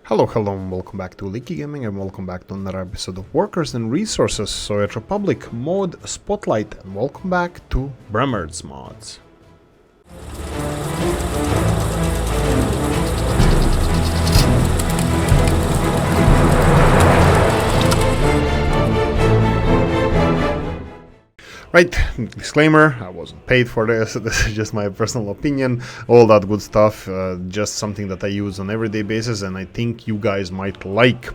Hello, and welcome back to Oolykee Gaming, and welcome back to another episode of Workers and Resources, Soviet Republic Mode Spotlight, and welcome back to Bremmered Mods. Right, disclaimer, I wasn't paid for this, this is just my personal opinion, all that good stuff, just something that I use on everyday basis and I think you guys might like.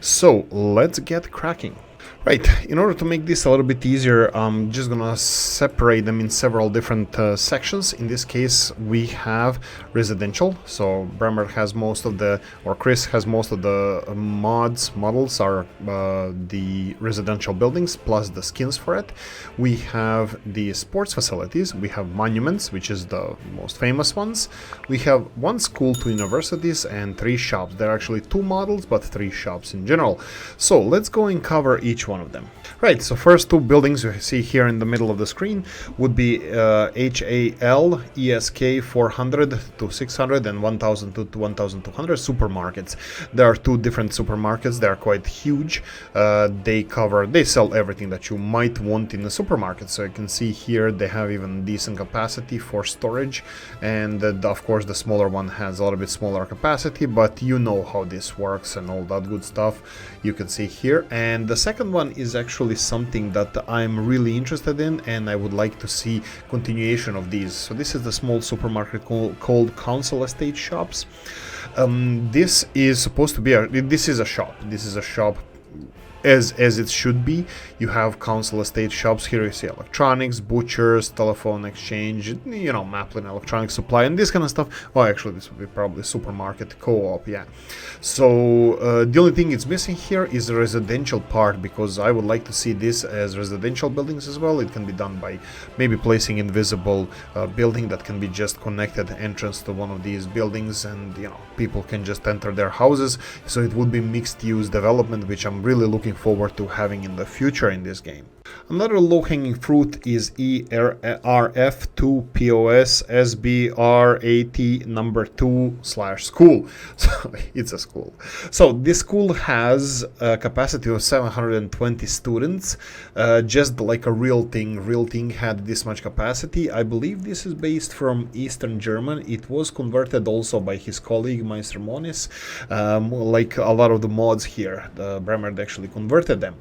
So, let's get cracking. Right, in order to make this a little bit easier, I'm just gonna separate them in several different sections. In this case, we have residential, so Brammered has most of the, or Chris has most of the models are the residential buildings plus the skins for it. We have the sports facilities, we have monuments, which is the most famous ones. We have one school, 2 universities, and 3 shops. There are actually 2 models, but 3 shops in general. So let's go and cover each one of them. Right, so first 2 buildings you see here in the middle of the screen would be HAL, ESK 400 to 600 and 1000 to 1200 supermarkets. There are 2 different supermarkets. They are quite huge. They sell everything that you might want in a supermarket. So you can see here they have even decent capacity for storage, and of course the smaller one has a little bit smaller capacity, but you know how this works and all that good stuff you can see here. And the second one is actually something that I'm really interested in, and I would like to see continuation of these. So this is the small supermarket called Council Estate Shops. This is supposed to be this is a shop as it should be. You have council estate shops. Here you see electronics, butchers, telephone exchange, you know, Maplin electronic supply and this kind of stuff. Oh, actually this would be probably supermarket, co-op, yeah. So the only thing it's missing here is the residential part, because I would like to see this as residential buildings as well. It can be done by maybe placing invisible building that can be just connected entrance to one of these buildings, and you know, people can just enter their houses. So it would be mixed use development, which I'm really looking forward to having in the future in this game. Another low-hanging fruit is ERF2 POS SBR80 number 2/school. So it's a school. So this school has a capacity of 720 students, just like a real thing. Real thing had this much capacity. I believe this is based from Eastern German. It was converted also by his colleague Meister Monis. Like a lot of the mods here, the Bremmered actually converted them.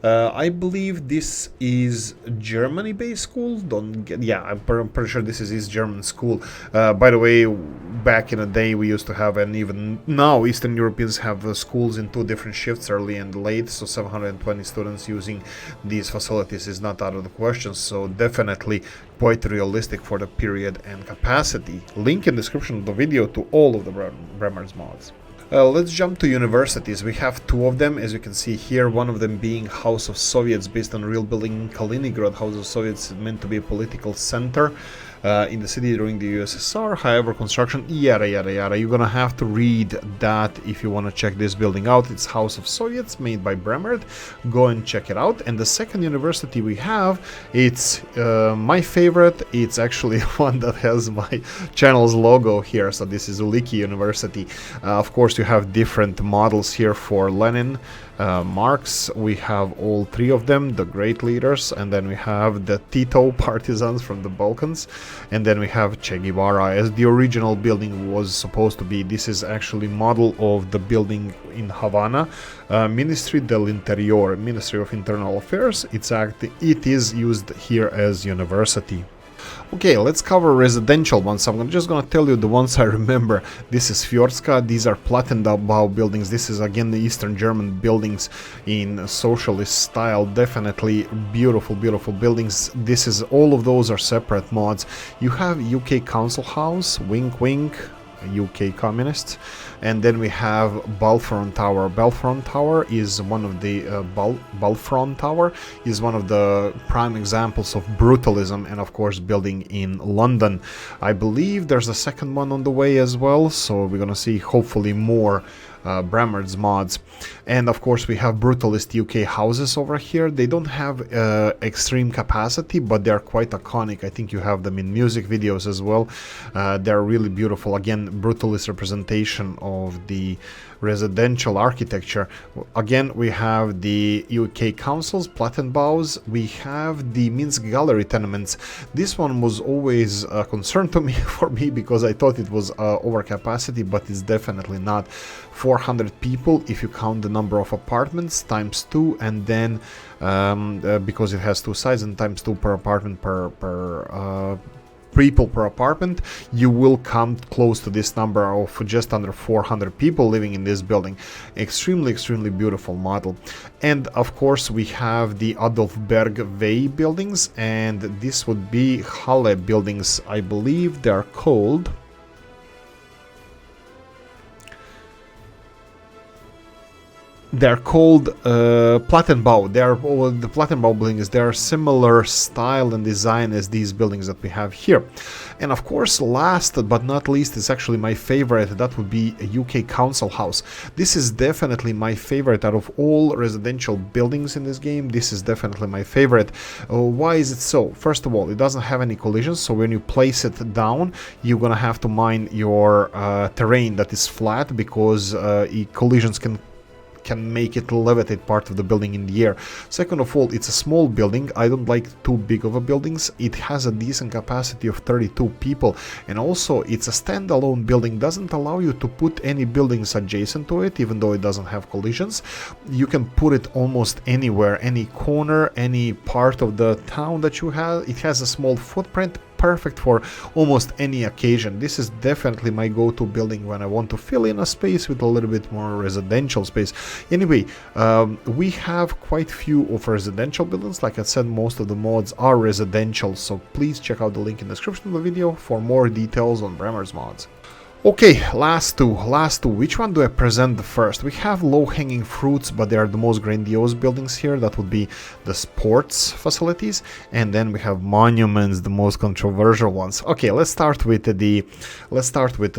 I believe this is Germany-based school. I'm pretty sure this is East German school. By the way, back in the day we used to have, and even now Eastern Europeans have schools in 2 different shifts, early and late. So 720 students using these facilities is not out of the question. So definitely quite realistic for the period and capacity. Link in description of the video to all of the Bremmered mods. Let's jump to universities. We have 2 of them, as you can see here, one of them being House of Soviets, based on real building in Kaliningrad. House of Soviets is meant to be a political center in the city during the USSR. However, construction, yada yada yada. You're gonna have to read that if you want to check this building out. It's House of Soviets, made by Bremmered. Go and check it out. And the second university we have, it's my favorite. It's actually one that has my channel's logo here. So this is Oolykee University. Of course, you have different models here for Lenin, Marx. We have all 3 of them, the great leaders, and then we have the Tito partisans from the Balkans, and then we have Che Guevara, as the original building was supposed to be. This is actually model of the building in Havana, Ministry del Interior, Ministry of Internal Affairs. It is used here as university. Okay, let's cover residential ones. I'm just gonna tell you the ones I remember. This is Fjordska. These are Plattenbau buildings. This is again the Eastern German buildings in socialist style. Definitely beautiful buildings. All of those are separate mods. You have UK Council House, wink wink, UK communists, and then we have Balfron Tower. Balfron Tower is one of the Balfron Tower is one of the prime examples of brutalism, and of course building in London. I believe there's a second one on the way as well, so we're gonna see hopefully more Bremmered mods. And of course we have brutalist UK houses over here. They don't have extreme capacity, but they're quite iconic. I think you have them in music videos as well. They're really beautiful. Again, brutalist representation of the residential architecture. Again, we have the UK councils, Plattenbaus. We have the Minsk Gallery tenements. This one was always a concern to me for me because I thought it was over capacity, but it's definitely not. 400 people if you count the number of apartments times 2, and then because it has 2 sides, and times 2 per apartment per people per apartment, you will come close to this number of just under 400 people living in this building. Extremely beautiful model. And of course we have the Adolfberg Way buildings, and this would be Halle buildings, I believe they are called. They're called Plattenbau. They are the Plattenbau buildings. They are similar style and design as these buildings that we have here. And of course, last but not least, is actually my favorite. That would be a UK Council House. This is definitely my favorite out of all residential buildings in this game. This is definitely my favorite. Why is it so? First of all, it doesn't have any collisions, so when you place it down, you're gonna have to mine your terrain that is flat, because collisions can make it levitate part of the building in the air. Second of all, it's a small building. I don't like too big of a buildings. It has a decent capacity of 32 people, and also it's a standalone building. Doesn't allow you to put any buildings adjacent to it, even though it doesn't have collisions. You can put it almost anywhere, any corner, any part of the town that you have. It has a small footprint, perfect for almost any occasion. This is definitely my go-to building when I want to fill in a space with a little bit more residential space. Anyway, we have quite few of residential buildings. Like I said, most of the mods are residential, so please check out the link in the description of the video for more details on Bremmered Mods. Okay, last two. Which one do I present the first? We have low-hanging fruits, but they are the most grandiose buildings here. That would be the sports facilities, and then we have monuments, the most controversial ones. Okay, let's start with the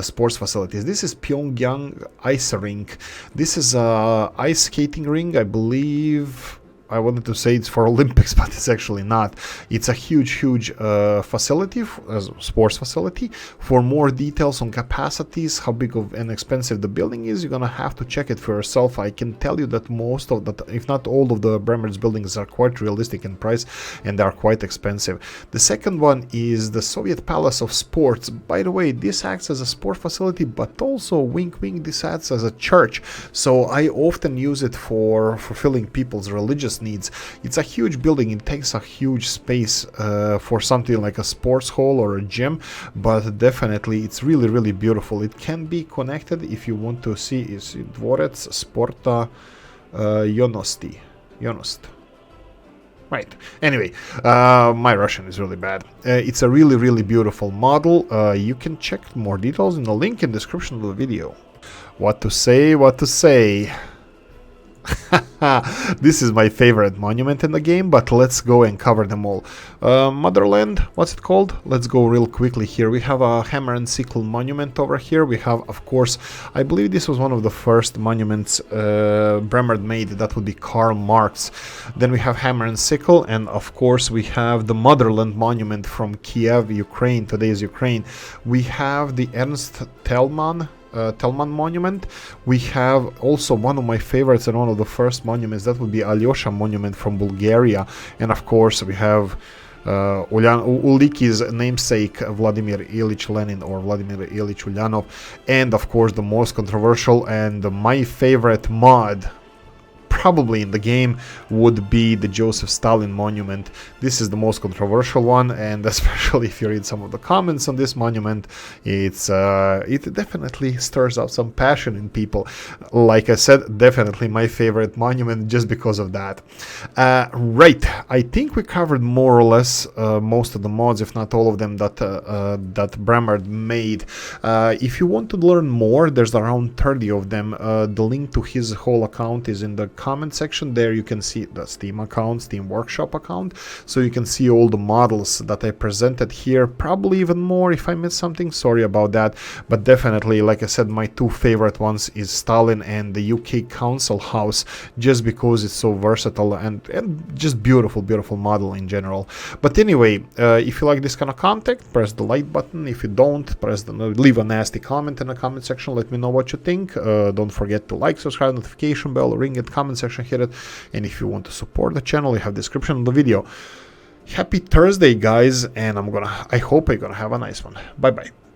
sports facilities. This is Pyongyang Ice Rink. This is a ice skating ring, I believe. I wanted to say it's for Olympics, but it's actually not. It's a huge facility, sports facility. For more details on capacities, how big of and expensive the building is, you're gonna have to check it for yourself. I can tell you that most of the, if not all of the Bremmered buildings are quite realistic in price, and they are quite expensive. The second one is the Soviet Palace of Sports. By the way, this acts as a sport facility, but also, wink wink, this acts as a church. So I often use it for fulfilling people's religious needs. It's a huge building. It takes a huge space for something like a sports hall or a gym, but definitely it's really beautiful. It can be connected if you want to see. Is Dvorec Sporta Yonost. Right. Anyway, my Russian is really bad. It's a really beautiful model. You can check more details in the link in the description of the video. What to say? This is my favorite monument in the game, but let's go and cover them all. Motherland, what's it called? Let's go real quickly here. We have a hammer and sickle monument over here. We have, of course, I believe this was one of the first monuments Bremmered made. That would be Karl Marx. Then we have hammer and sickle, and of course we have the Motherland monument from Kiev, Ukraine, today's Ukraine. We have the Ernst Thälmann monument. We have also one of my favorites and one of the first monuments, that would be Alyosha monument from Bulgaria. And of course we have Oolykee's namesake, Vladimir Ilyich Lenin, or Vladimir Ilyich Ulyanov. And of course the most controversial and my favorite mod probably in the game would be the Joseph Stalin monument. This is the most controversial one, and especially if you read some of the comments on this monument, it definitely stirs up some passion in people. Like I said, definitely my favorite monument just because of that. Right, I think we covered more or less most of the mods, if not all of them, that Bremmered made. If you want to learn more, there's around 30 of them. The link to his whole account is in the comment section. There you can see the Steam account, Steam Workshop account, so you can see all the models that I presented here, probably even more if I missed something, sorry about that. But definitely, like I said, my two favorite ones is Stalin and the UK Council House, just because it's so versatile and just beautiful model in general. But anyway, if you like this kind of content, press the like button. If you don't, leave a nasty comment in the comment section, let me know what you think. Don't forget to like, subscribe, notification bell, ring it, comment section, hit it. And if you want to support the channel, you have description of the video. Happy Thursday, guys, and I hope you're gonna have a nice one. Bye bye.